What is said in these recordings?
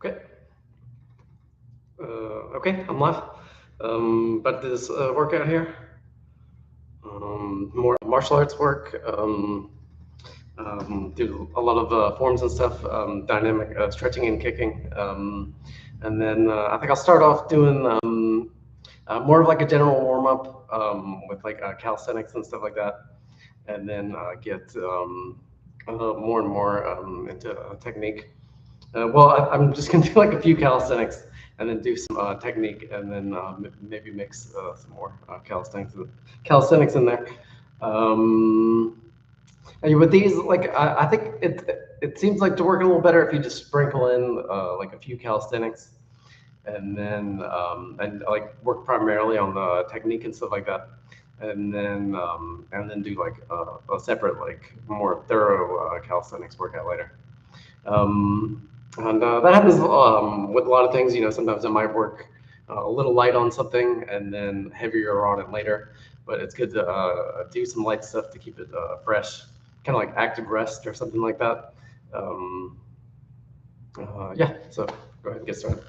Okay. Okay, I'm live. About this workout here. More martial arts work. Do a lot of forms and stuff, dynamic stretching and kicking. And then I think I'll start off doing more of like a general warm up with like calisthenics and stuff like that. And then get more and more into technique. I'm just gonna do like a few calisthenics and then do some technique, and then maybe mix some more calisthenics in there. Um, and with these, like I think it seems like to work a little better if you just sprinkle in like a few calisthenics, and like work primarily on the technique and stuff like that, and then do like a separate like more thorough calisthenics workout later. And that happens with a lot of things. You know, sometimes I might work a little light on something and then heavier on it later. But it's good to do some light stuff to keep it fresh, kind of like active rest or something like that. Um, yeah, so go ahead and get started.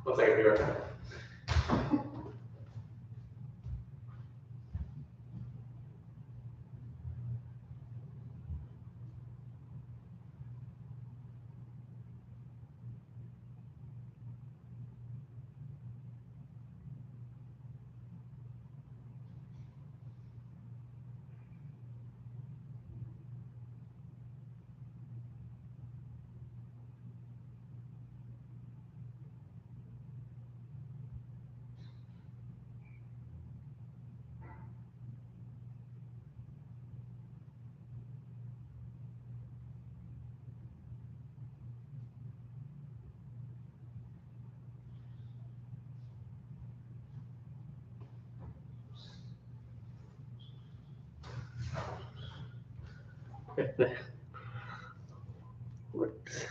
One second, be right back. Okay. Works.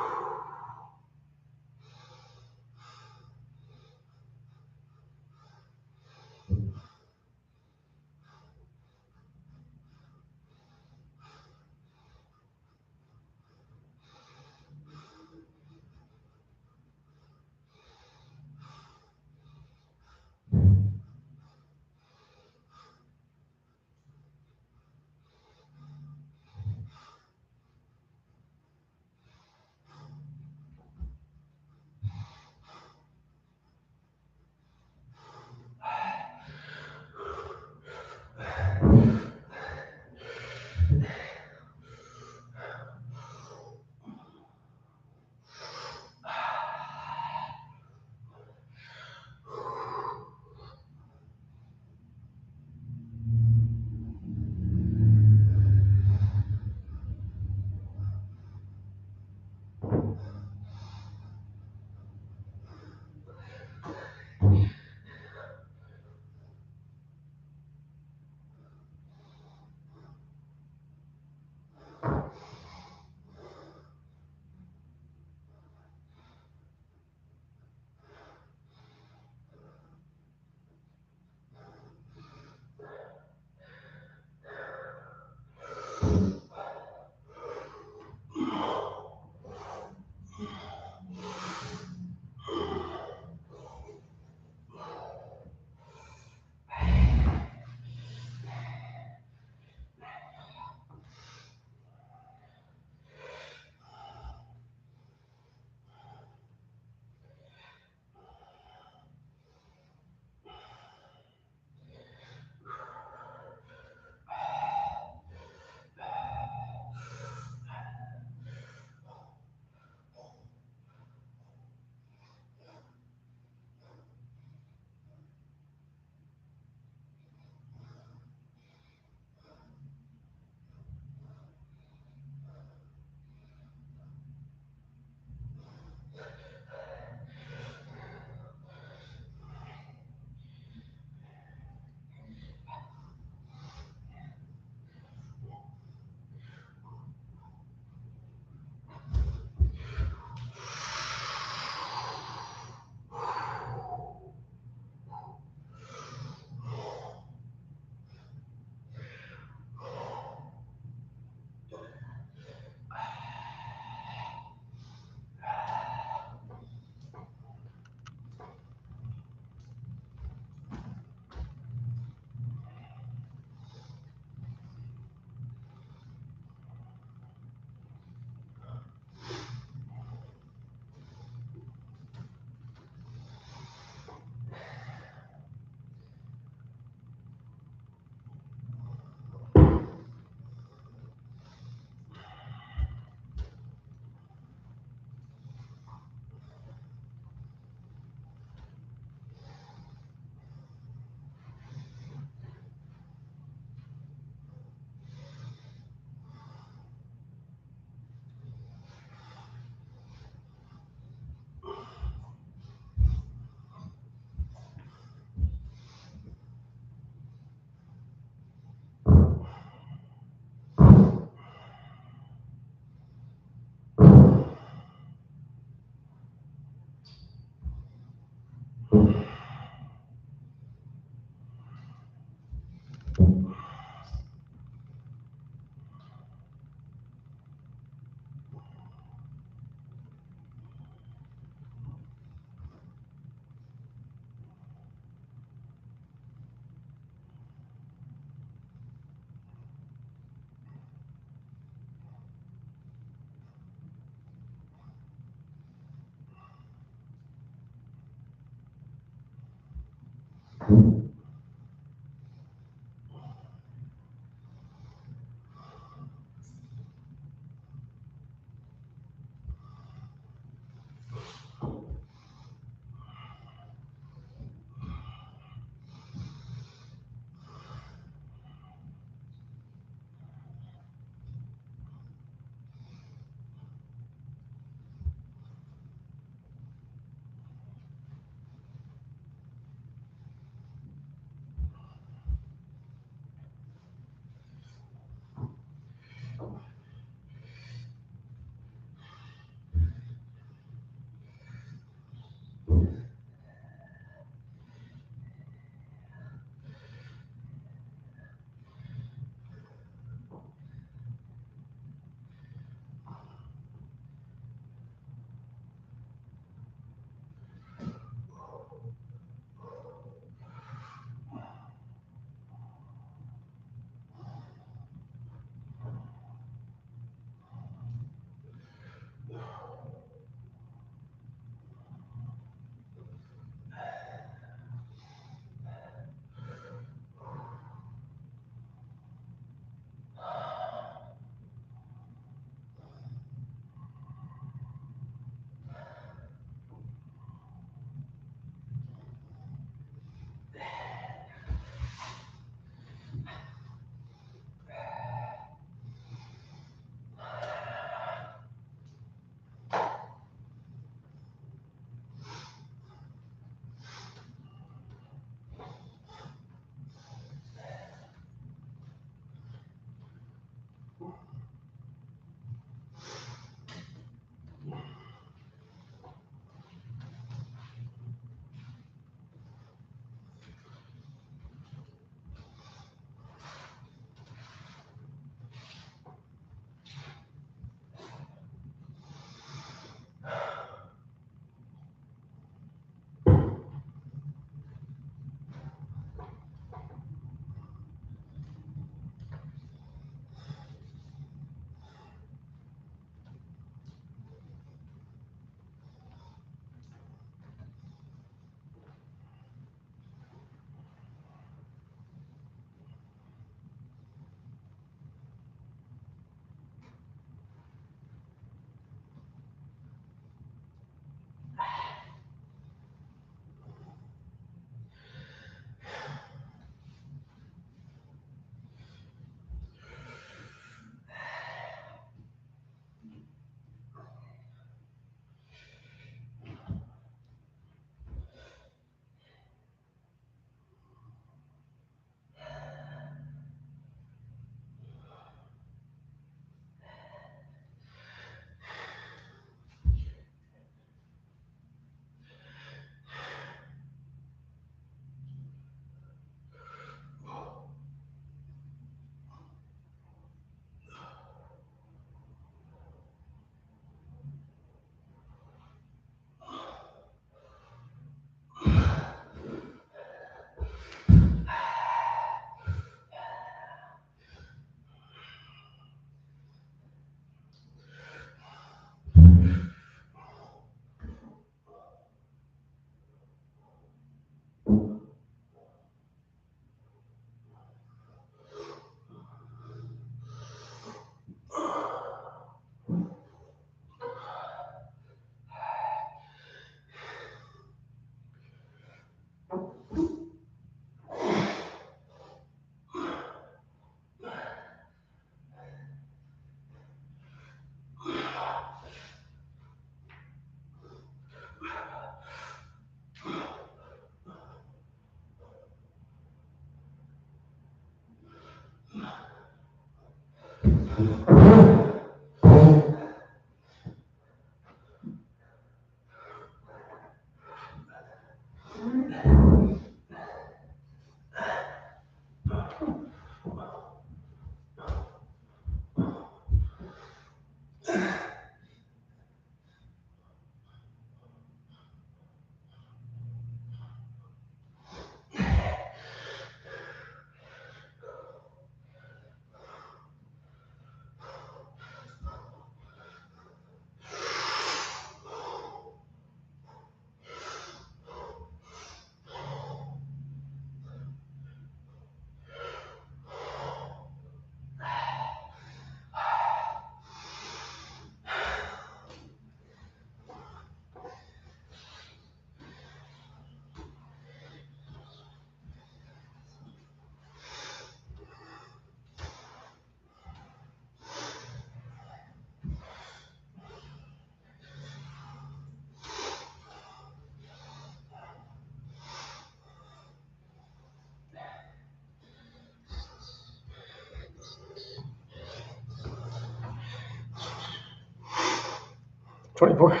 24.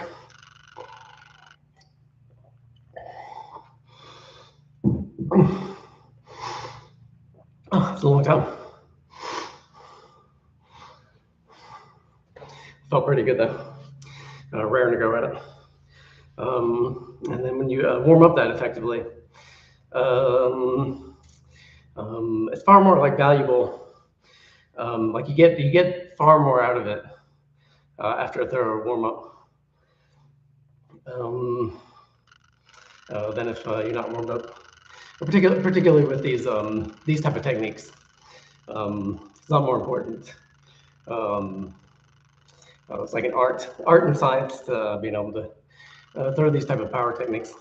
Oh, it's a long time. Felt pretty good though. Raring to go at it. And then when you warm up that effectively, it's far more like valuable. Like you get far more out of it after a thorough warm up than if you're not warmed up. Particularly with these type of techniques, it's not more important. It's like an art and science to being able to throw these type of power techniques.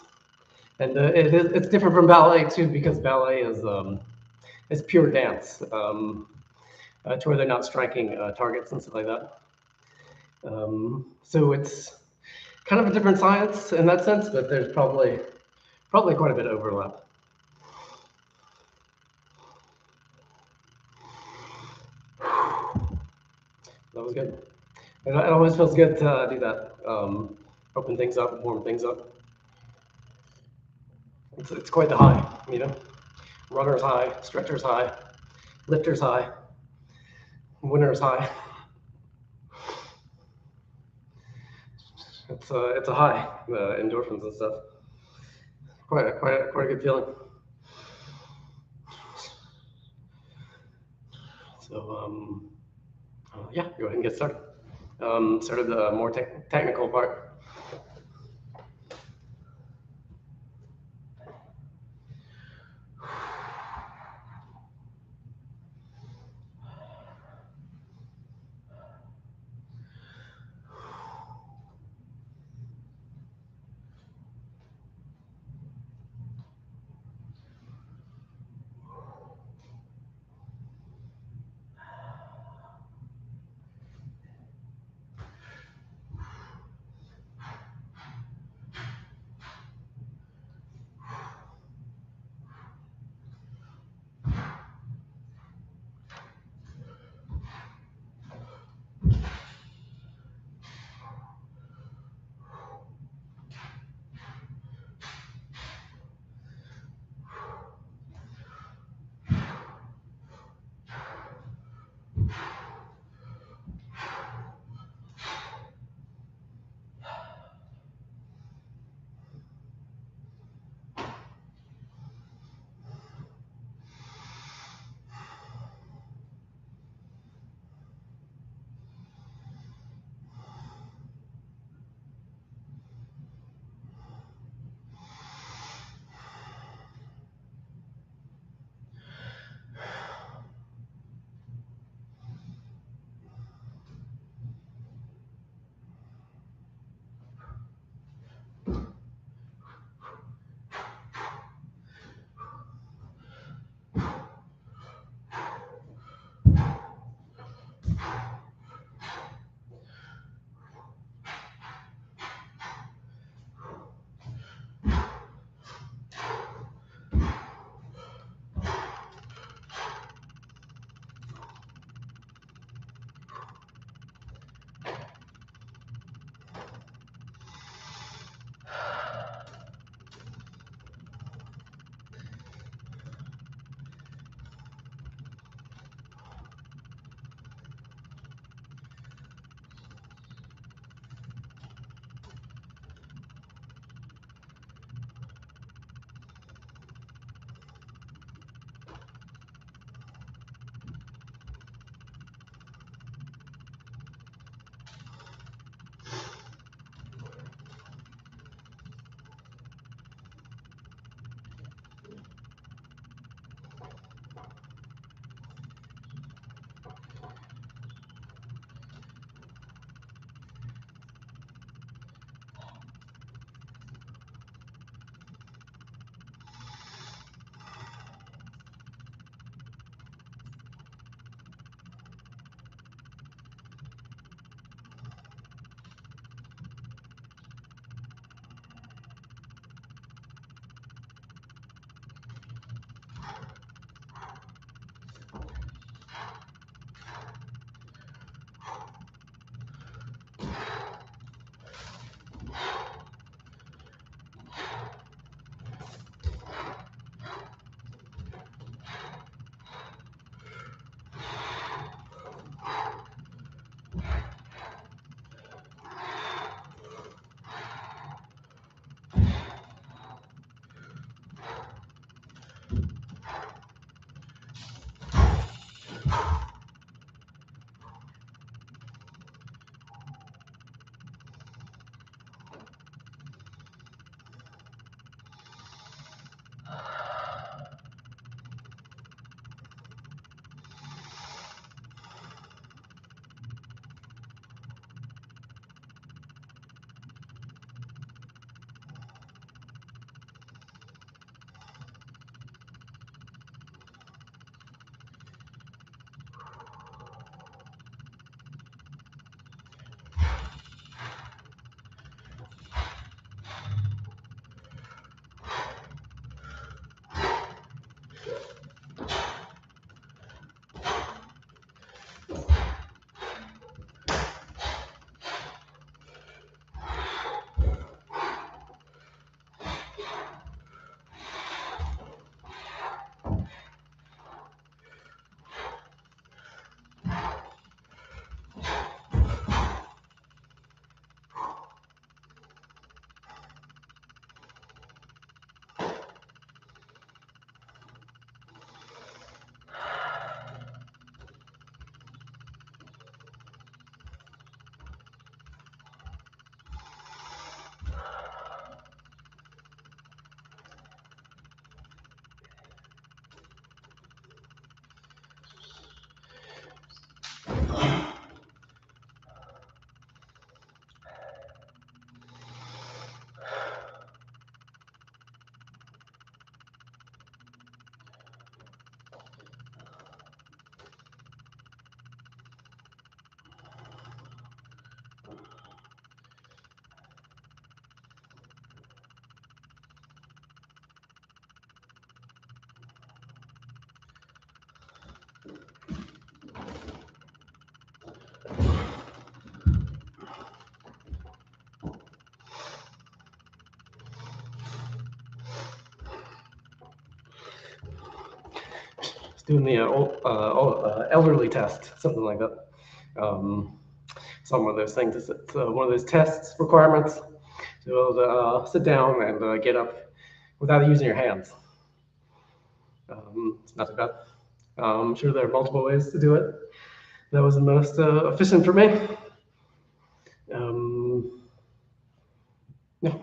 And it's different from ballet too, because ballet is pure dance, to where they're not striking targets and stuff like that. So it's kind of a different science in that sense, but there's probably quite a bit of overlap. That was good. It always feels good to do that. Open things up, warm things up. It's quite the high, you know. Runner's high, stretcher's high, lifter's high, winner's high. It's a high, endorphins and stuff. Quite a good feeling. So yeah, go ahead and get started. Started the more technical part. doing the elderly test, something like that. Some of those things. It's one of those tests requirements to be able to sit down and get up without using your hands. It's not too bad. I'm sure there are multiple ways to do it. That was the most efficient for me. Yeah.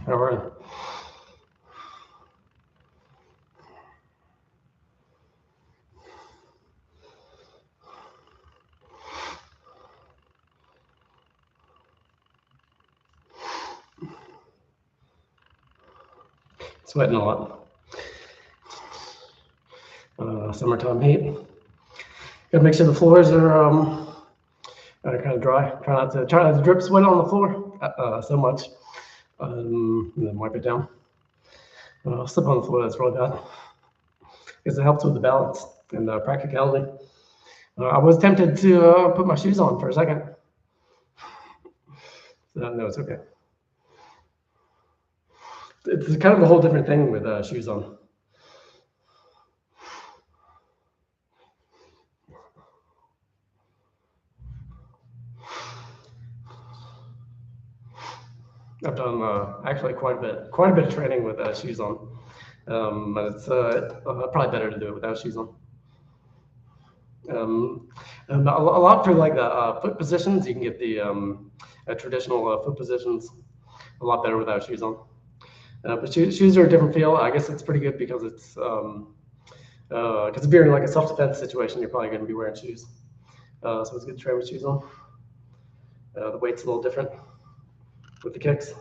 All right. Sweating a lot. Summertime heat. Gotta make sure the floors are kind of dry. Try not to drip sweat on the floor so much. And then wipe it down. Slip on the floor. That's really bad because it helps with the balance and practicality. I was tempted to put my shoes on for a second. No, it's okay. It's kind of a whole different thing with shoes on. I've done actually quite a bit of training with shoes on, but it's probably better to do it without shoes on. And a lot for like the foot positions, you can get the traditional foot positions a lot better without shoes on. But shoes are a different feel. I guess it's pretty good because it's if you're in like a self-defense situation, you're probably going to be wearing shoes. So it's good to train with shoes on. The weight's a little different with the kicks.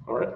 All right.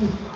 Everything.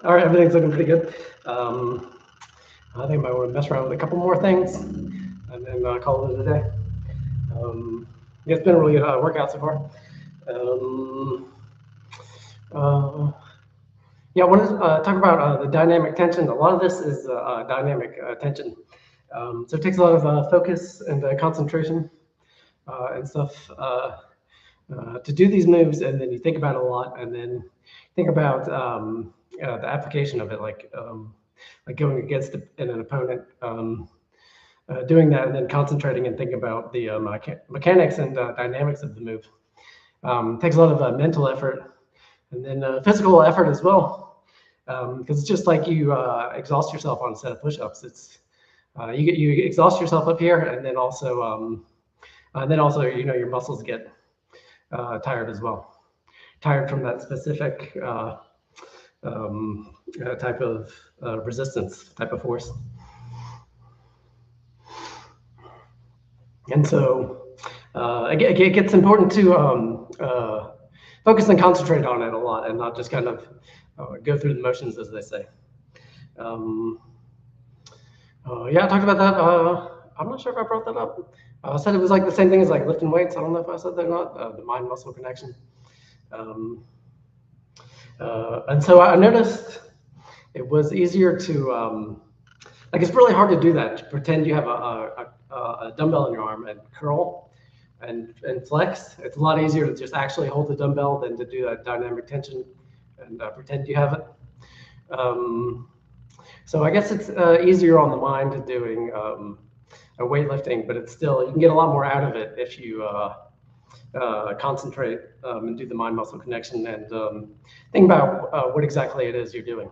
All right, everything's looking pretty good. I think I might want to mess around with a couple more things and then call it a day. Yeah, it's been a really good workout so far. Yeah, I want to talk about the dynamic tension. A lot of this is dynamic tension. So it takes a lot of focus and concentration and stuff to do these moves, and then you think about it a lot, and then think about the application of it, like going against an opponent, doing that, and then concentrating and thinking about the mechanics and dynamics of the move. It takes a lot of mental effort, and then physical effort as well, because it's just like you exhaust yourself on a set of push-ups. It's you exhaust yourself up here, and then also your muscles get tired as well. Tired from that specific type of resistance, type of force. And so it gets important to focus and concentrate on it a lot, and not just kind of go through the motions, as they say. Yeah, I talked about that. I'm not sure if I brought that up. I said it was like the same thing as like lifting weights. I don't know if I said that or not. The mind-muscle connection. And so I noticed it was easier to like it's really hard to do that. To pretend you have a dumbbell in your arm and curl and flex. It's a lot easier to just actually hold the dumbbell than to do that dynamic tension and pretend you have it. So I guess it's easier on the mind doing a weightlifting, but it's still, you can get a lot more out of it if you concentrate and do the mind-muscle connection and think about what exactly it is you're doing.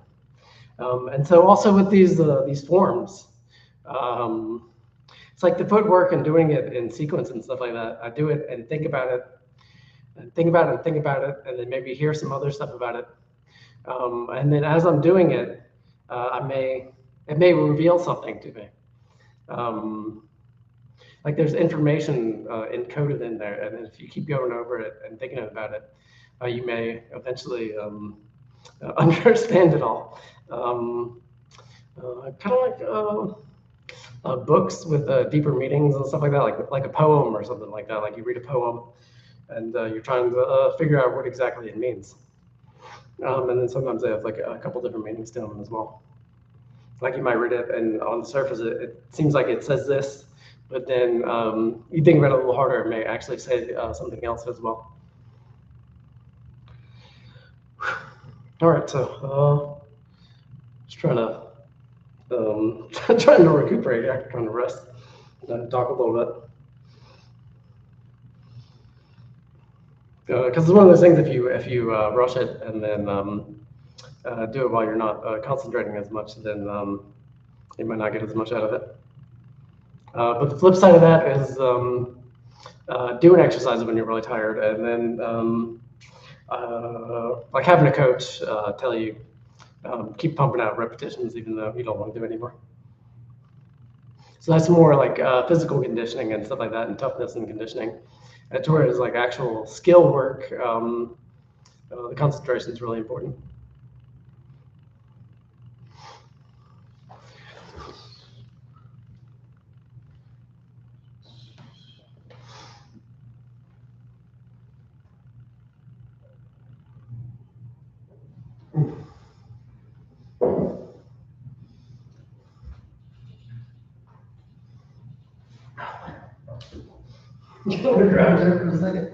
And so also with these forms, it's like the footwork and doing it in sequence and stuff like that. I do it and think about it, and think about it and think about it, and then maybe hear some other stuff about it. And then as I'm doing it, it may reveal something to me. Like there's information encoded in there, and if you keep going over it and thinking about it, you may eventually understand it all. Kind of like books with deeper meanings and stuff like that, like a poem or something like that. Like you read a poem, and you're trying to figure out what exactly it means. And then sometimes they have like a couple different meanings to them as well. Like you might read it, and on the surface, it seems like it says this, but then you think about it a little harder, it may actually say something else as well. All right, so just trying to trying to recuperate after trying to rest and talk a little bit. Because it's one of those things, if you rush it and then do it while you're not concentrating as much, then you might not get as much out of it. But the flip side of that is doing exercise when you're really tired, and then like having a coach tell you keep pumping out repetitions even though you don't want to do it anymore. So that's more like physical conditioning and stuff like that, and toughness and conditioning. That's where it's like actual skill work. The concentration is really important. You want to grab there for a second?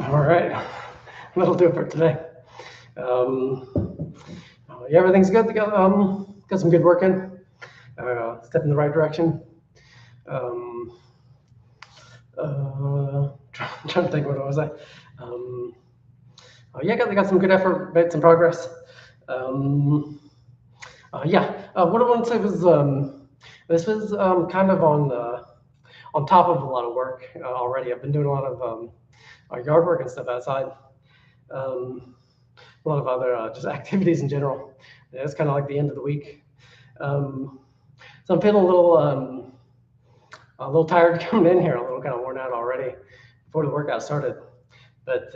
All right, that'll do it for today. Yeah, everything's good. Got some good work in. Step in the right direction. Trying to think, what was I? Yeah, got some good effort, made some progress. What I wanted to say was this was kind of on top of a lot of work already. I've been doing a lot of yard work and stuff outside. A lot of other just activities in general. Yeah, it's kind of like the end of the week. So I'm feeling a little tired coming in here, a little kind of worn out already before the workout started. But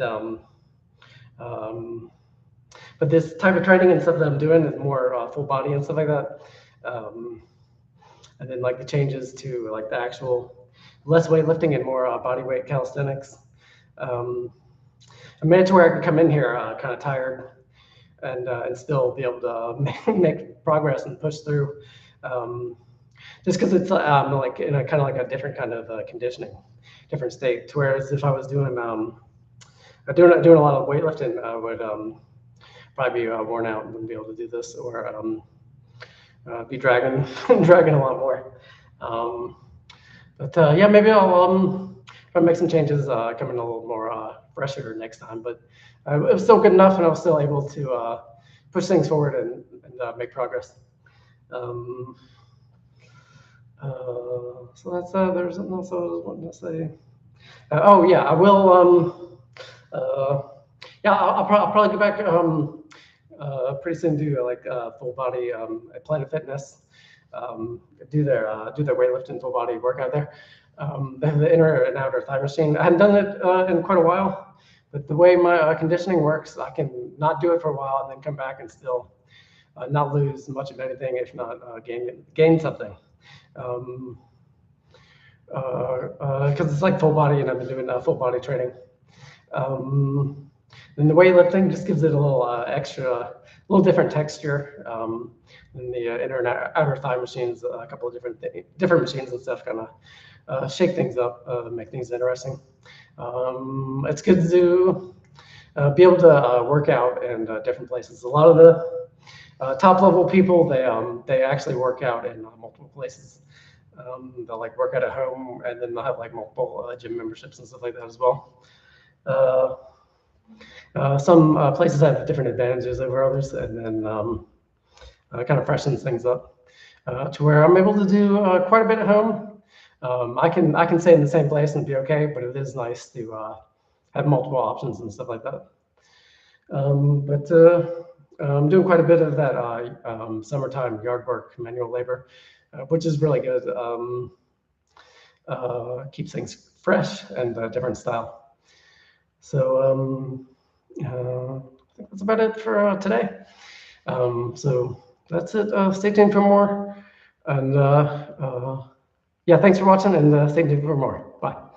this type of training and stuff that I'm doing is more full body and stuff like that. And then like the changes to like the actual less weightlifting and more body weight calisthenics. I made it to where I could come in here kind of tired and still be able to make progress and push through. Just because it's like in a kind of like a different kind of conditioning, different state. Whereas if I was doing a lot of weightlifting, I would probably be worn out and wouldn't be able to do this, or be dragging dragging a lot more. Yeah, maybe I'll try to make some changes, come in a little more fresher next time. But it was still good enough, and I was still able to push things forward and make progress. So that's there's something else I was wanting to say. Oh yeah, I will. Yeah, I'll probably get back pretty soon. Do like full body at Planet Fitness. Do their weightlifting full body workout there. They have the inner and outer thigh machine. I hadn't done it in quite a while, but the way my conditioning works, I can not do it for a while and then come back and still not lose much of anything, if not gain something. Because it's like full body, and I've been doing full body training. And the weightlifting just gives it a little extra, little different texture. And the inner and outer thigh machines, a couple of different machines and stuff, kind of shake things up, make things interesting. It's good to be able to work out in different places. A lot of the top level people, they actually work out in multiple places. They'll like work out at home, and then they'll have like multiple gym memberships and stuff like that as well. Some places have different advantages over others, and then kind of freshens things up to where I'm able to do quite a bit at home. I can stay in the same place and be okay, but it is nice to have multiple options and stuff like that. I'm doing quite a bit of that summertime yard work, manual labor, which is really good. Keeps things fresh and different style. So I think that's about it for today. So that's it. Stay tuned for more. And yeah, thanks for watching, and stay tuned for more. Bye.